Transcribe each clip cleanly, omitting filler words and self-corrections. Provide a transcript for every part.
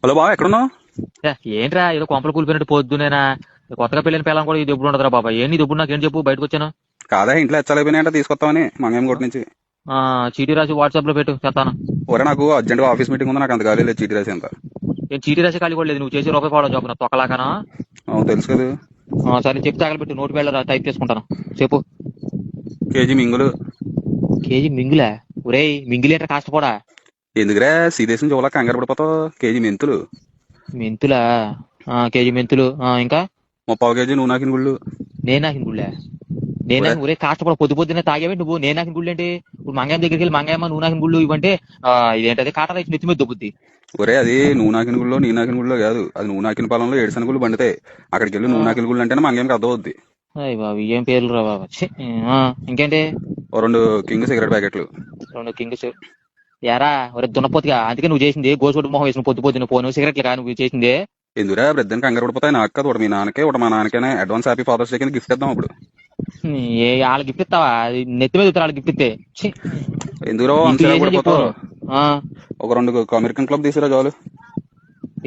Hello బావ, ఎక్కడున్నావు? ఏ, ఏంట్రా ఏదో కొంపలు కూలిపోయినట్టు పొద్దునేనా? కొత్తగా పెళ్ళిన పిల్లం కూడా ఇది ఎప్పుడు ఉండదురా బాబా. ఏంటి ఇది ఎప్పుడు నాకేం చెప్పు, బయటకు వచ్చాను. కాదా, ఇంట్లో ఎచ్చలైపోయినాయంటే తీసుకొస్తామని మంగం కోటి నుంచి. ఆ, చీటీ రాసి వాట్సాప్ లో పెట్టు, చెప్తాను. ఒరే, నాకు అర్జెంట్ గా ఆఫీస్ మీటింగ్ ఉంది, నాకు అంత ఖాళీ లేదు చీటీ రాసి అంత. ఏం చీటీ రాసి ఖాళీ కూడా లేదు, నువ్వు చేసి రూపాయి పోవడం జాబ్ తొక్కలాగానా? అవును, తెలుసు కదా. సరే చెప్పి తగలబెట్టు, నోటి వెళ్ళరా టైప్ చేసుకుంటాను. చెప్పు. కేజీ మింగులు. కేజీ మింగులా? ఒరేయ్ మింగిలేంట్రా కాష్టపోడా? ఎందుకురా సీదేశం చూడలేక కంగారు పడిపోతావు? కేజీ మెంతులు. మెంతులా? కేజీ మెంతులు. ఇంకా 30 కేజీ నూనె నాకిన గుళ్ళు. నేను నాకిన గుళ్ళే? నేను ఒరే, నాకిన ఒరే కాష్టపడ పొద్దు పొద్దునే తాగేవి నువ్వు. నేను నాకిన గుళ్ళు ఏంటి? ఇప్పుడు మంగాయం దగ్గరికి వెళ్ళి మంగాయమ్మ నువ్వు నాకిన గుళ్ళు ఇవ్వంటే ఇదేంటది కాటా రైస్ నెత్తి మీద దొబ్బుద్ది. ఒరే, అది నువ్వు నాకిన గుళ్ళో నీ నాకిన గుళ్ళో కాదు, అది నువ్వు నాకిన పొలంలో ఏడుసన గుళ్ళు బండితే అక్కడికి వెళ్ళి నువ్వు నాకిన గుళ్ళు అంటేనే మంగంకి అర్థం అవుద్ది. అయ్య బాబు ఏం పేర్లు రా బాబా. ఛీ. ఇంకేంటి? ఓ 2 కింగ్ సిగరెట్ ప్యాకెట్లు. 2 కింగ్స్. యారా ఒరే దున్నపోతుగా, అందుకే నువ్వు చేసింది గోసుడు మొహం వేసిన పొద్దు పొద్దున పోను సిగరెట్లు కా నువ్వు చేసింది. ఎందుకురా బ్రెద్దన్ కంగారు పడిపోతాయి? నాకు కాదు, ఒకటి మీ నాన్నకే, ఒకటి మా నాన్నకేనే అడ్వాన్స్ హ్యాపీ ఫాదర్స్ డే కింద గిఫ్ట్ ఇద్దాం అప్పుడు. వాళ్ళకి గిఫ్ట్ ఇస్తావా? అది నెత్తి మీద ఇస్తారు వాళ్ళకి గిఫ్ట్ ఇస్తే. ఛీ. ఎందుకురో ఇంట్లో అంతసేపు చేసిన చెప్పు. పడిపోతావు? ఆ, ఒక 2 అమెరికన్ క్లబ్ తీసిరా చాలు.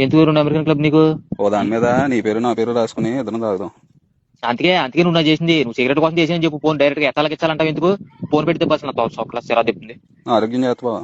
ఎందుకు 2 అమెరికన్ క్లబ్ నీకు? ఓ దాని మీద నీ పేరు నా పేరు రాసుకుని ఇద్దరం తాగుదాం. అందుకే నువ్వు నా చేసింది. నువ్వు సిగరెట్ కోసం చేసిందని చెప్పు. ఫోన్ డైరెక్ట్ గా ఎత్తాలకి ఇచ్చాలంటావు ఎందుకు? ఫోన్ పెడితే బస్ నా చొక్కల సిరా తిప్పింది. ఆరోగ్యం చేస్తావా?